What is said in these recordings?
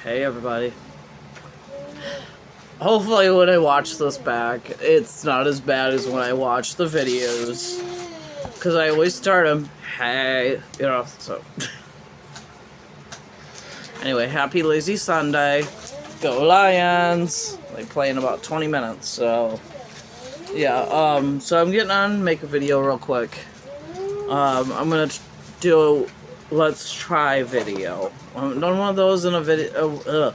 Hey everybody. Hopefully when I watch this back, it's not as bad as when I watch the videos. Because I always start them, hey, so. Anyway, happy lazy Sunday. Go Lions! They play in about 20 minutes, so. Yeah, so I'm getting on, make a video real quick. I'm gonna do a let's try video. I haven't done one of those in a video.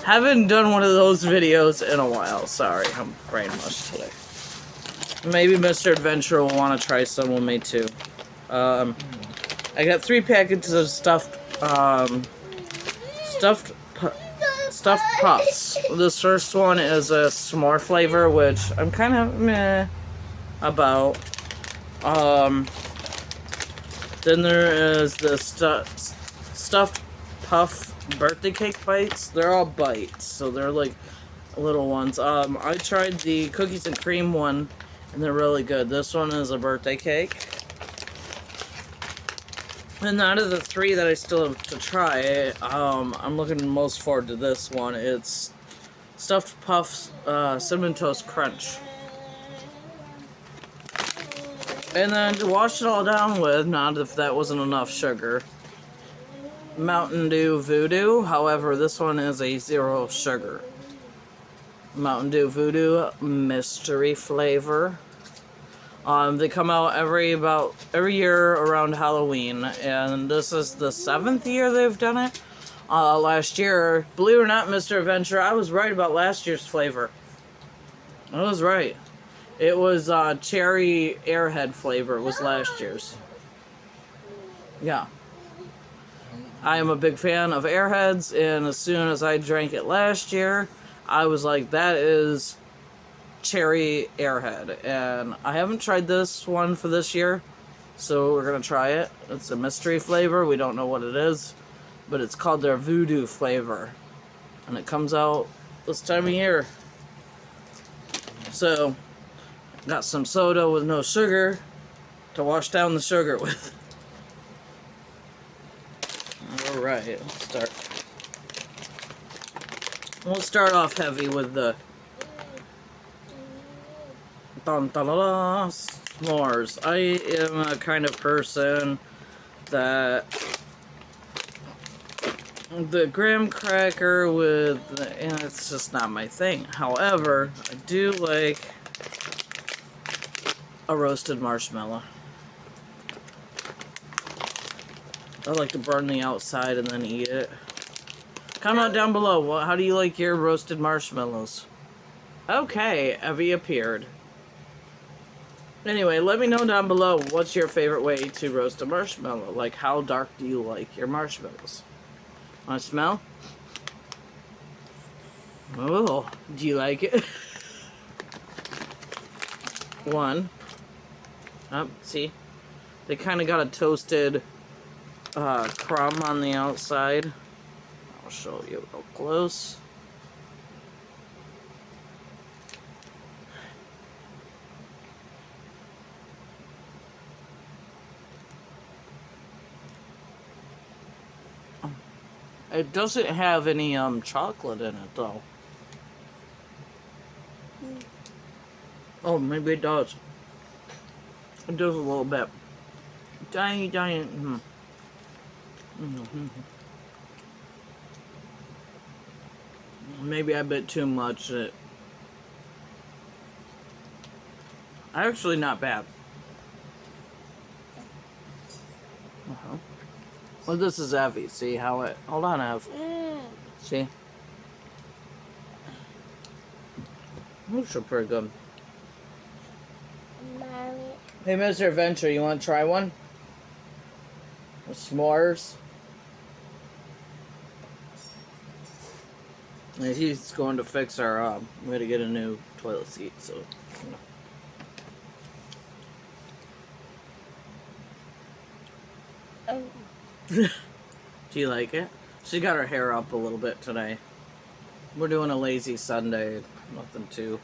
Haven't done one of those videos in a while. Sorry, I'm brain mush today. Maybe Mr. Adventure will want to try some with me too. I got 3 packages of stuffed puffs. This first one is a s'more flavor, which I'm kind of meh about. Then there is the stuffed puff birthday cake bites. They're all bites, so they're like little ones. I tried the cookies and cream one, and they're really good. This one is a birthday cake. And out of the 3 that I still have to try, I'm looking most forward to this one. It's stuffed puffs, cinnamon toast crunch. And then to wash it all down with, not if that wasn't enough sugar, Mountain Dew Voodoo. However, this one is a 0 sugar. Mountain Dew Voodoo mystery flavor. They come out every year around Halloween, and this is the 7th year they've done it. Last year, believe it or not, Mr. Adventure, I was right about last year's flavor. I was right. It was cherry airhead flavor. It was last year's. Yeah. I am a big fan of airheads, and as soon as I drank it last year, I was like, that is cherry airhead. And I haven't tried this one for this year, so we're gonna try it. It's a mystery flavor. We don't know what it is, but it's called their Voodoo flavor, and it comes out this time of year. So got some soda with no sugar to wash down the sugar with. Alright, let's start. We'll start off heavy with the s'mores. I am a kind of person that the graham cracker with, and it's just not my thing. However, I do like a roasted marshmallow. I like to burn the outside and then eat it. Comment down below, how do you like your roasted marshmallows? Okay, Evie appeared. Anyway, let me know down below what's your favorite way to roast a marshmallow. Like, how dark do you like your marshmallows? Want to smell? Oh, do you like it? One. Oh, see? They kind of got a toasted crumb on the outside. I'll show you real close. It doesn't have any chocolate in it though. Oh, maybe it does. It does a little bit. Tiny. Maybe I bit too much. Actually, not bad. Well, this is Evie. See how it... Hold on, Ev. See? Those are pretty good. Mommy. Hey, Mr. Adventure, you want to try one? With s'mores? And he's going to fix our... we had to get a new toilet seat, so... You know. Do you like it? She got her hair up a little bit today. We're doing a lazy Sunday. Nothing too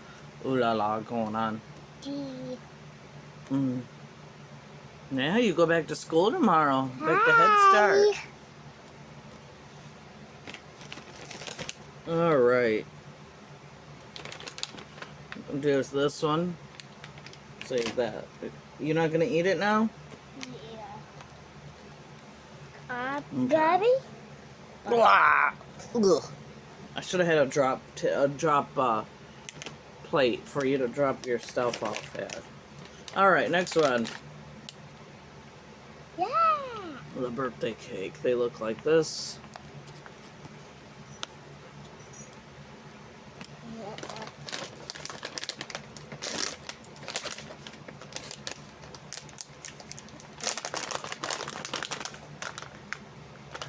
ooh la la going on. Yeah, you go back to school tomorrow. Back to Head Start. Alright. There's this one. Save that. You're not gonna eat it now? Yeah. Okay. Daddy? Blah! Ugh. I should have had a drop plate for you to drop your stuff off at. Alright, next one. Yeah. The birthday cake. They look like this.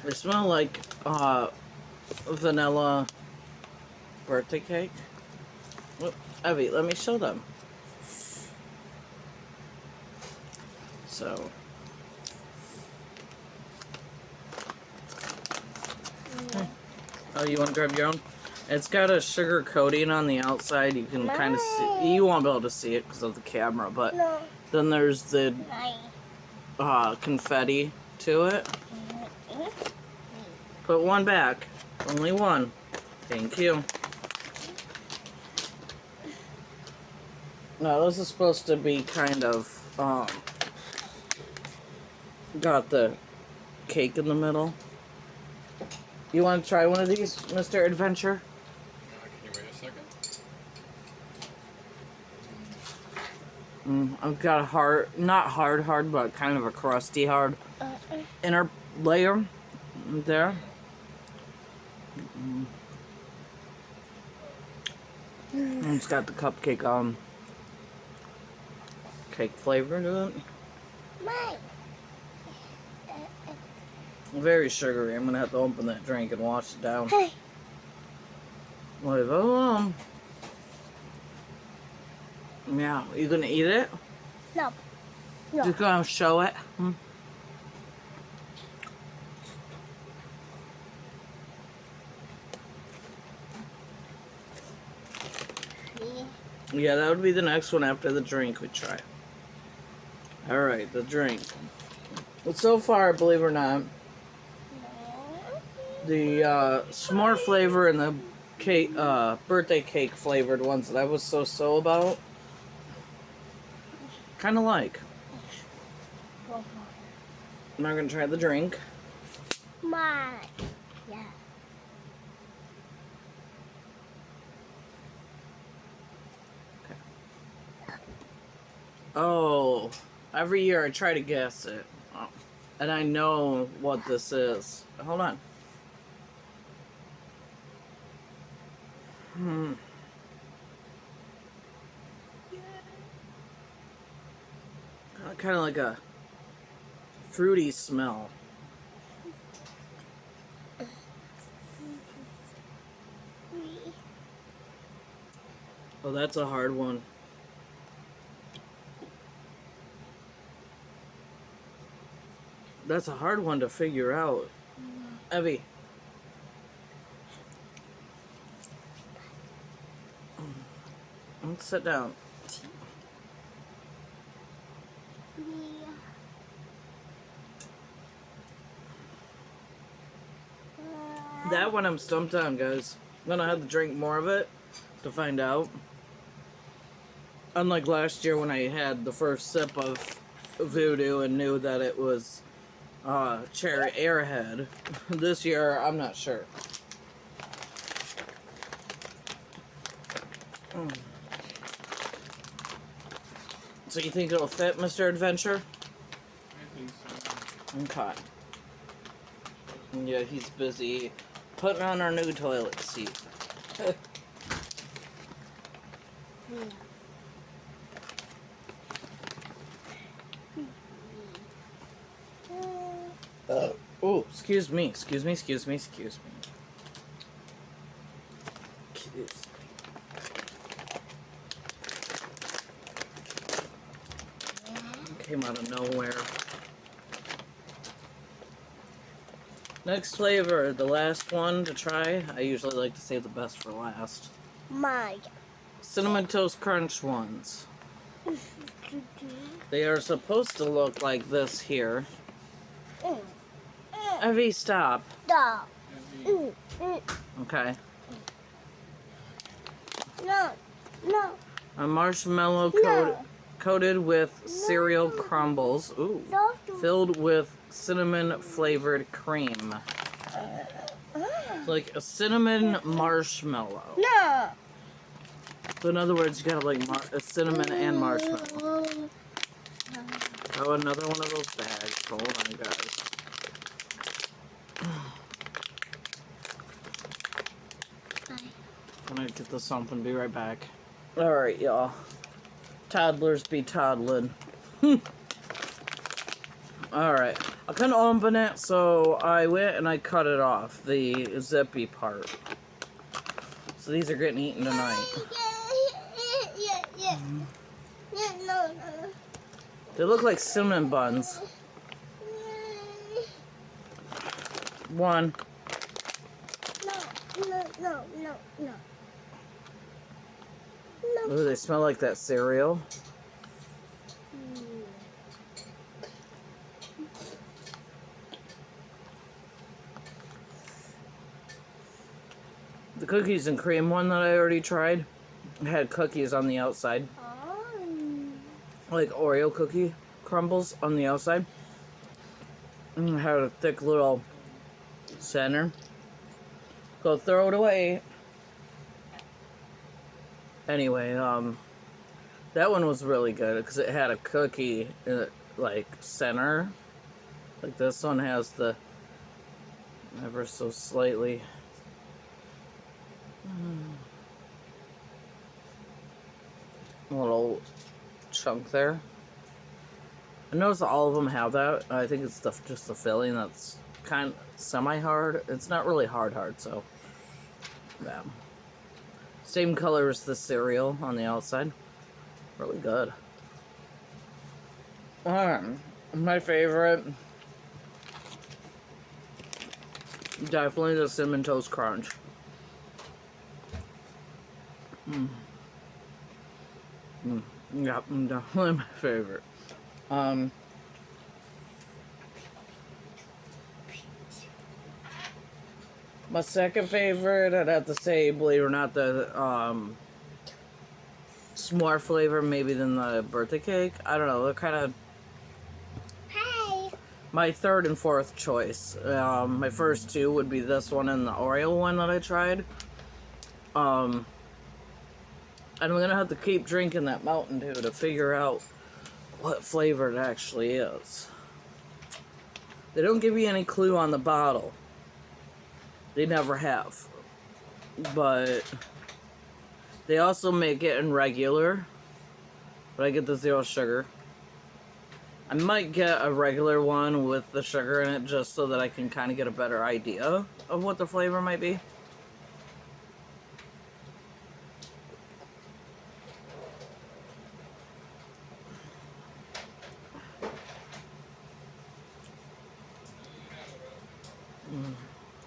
They smell like vanilla birthday cake. Well, Evie, let me show them. So, oh, you want to grab your own? It's got a sugar coating on the outside. You can kind of see. You won't be able to see it because of the camera, but No. then there's the confetti to it. Put one back. Only one. Thank you. Now, this is supposed to be kind of, got the cake in the middle. You want to try one of these, Mr. Adventure? Can you wait a second? I've got a hard, not hard, but kind of a crusty hard inner layer there. And it's got the cupcake, cake flavor to it. Mine. Very sugary. I'm gonna have to open that drink and wash it down. Hey. Leave it alone. Yeah, you gonna eat it? No. No. Just gonna show it? Yeah, that would be the next one after the drink we try. Alright, the drink. But so far, believe it or not, the s'more flavor and the cake, birthday cake flavored ones that I was so about, kind of like. I'm not gonna try the drink. Mine. Yeah. Oh, every year I try to guess it. Oh, and I know what this is. Hold on. Kind of like a fruity smell. Oh, that's a hard one. That's a hard one to figure out. Evie. Let's sit down. That one I'm stumped on, guys. I'm gonna have to drink more of it to find out. Unlike last year when I had the first sip of Voodoo and knew that it was Cherry Airhead. This year, I'm not sure. So you think it'll fit, Mr. Adventure? I think so. Okay. Yeah, he's busy putting on our new toilet seat. Oh, excuse me. Excuse me. Came out of nowhere. Next flavor, the last one to try. I usually like to save the best for last. Mine. Cinnamon Toast Crunch ones. They are supposed to look like this here. Evie, stop. Stop. Evie, Okay. No. No. A marshmallow No. coated with cereal crumbles. Ooh. No. Filled with cinnamon flavored cream. Ah. Like a cinnamon marshmallow. No. So in other words, you got like a cinnamon and marshmallow. Oh, another one of those bags. Hold on, guys. I'm gonna get this off and be right back. Alright, y'all. Toddlers be toddling. Alright. I couldn't open it, so I went and I cut it off. The zippy part. So these are getting eaten tonight. Yeah. No. They look like cinnamon buns. One. No. Ooh, they smell like that cereal. The cookies and cream one that I already tried had cookies on the outside. Like Oreo cookie crumbles on the outside. And it had a thick little center. Go throw it away. Anyway, that one was really good because it had a cookie like center. Like this one has the ever so slightly little chunk there. I noticed all of them have that. I think it's just the filling that's kind of semi-hard. It's not really hard, so yeah. Same color as the cereal on the outside. Really good. My favorite, definitely the Cinnamon Toast Crunch. Yeah, definitely my favorite. My second favorite, I'd have to say, believe it or not, the s'more flavor, maybe than the birthday cake. I don't know. They're kind of Hey. my third and fourth choice. My first two would be this one and the Oreo one that I tried. And I'm gonna have to keep drinking that Mountain Dew to figure out what flavor it actually is. They don't give you any clue on the bottle. They never have. But they also make it in regular. But I get the 0 sugar. I might get a regular one with the sugar in it just so that I can kind of get a better idea of what the flavor might be.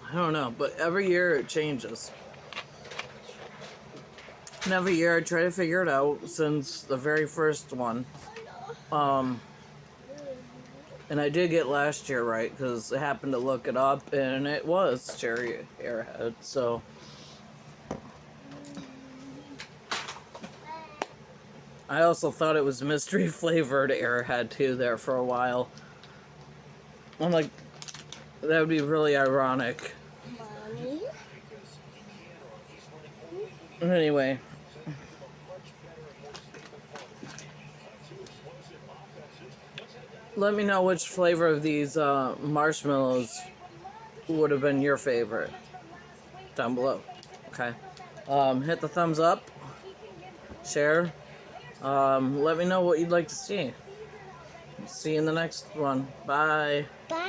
I don't know, but every year it changes. And every year I try to figure it out since the very first one. And I did get last year right because I happened to look it up and it was cherry Airhead, so. I also thought it was mystery flavored Airhead too there for a while. I'm like, that would be really ironic. Mommy. Anyway. Let me know which flavor of these marshmallows would have been your favorite down below. Okay. Hit the thumbs up. Share. Let me know what you'd like to see. See you in the next one. Bye. Bye.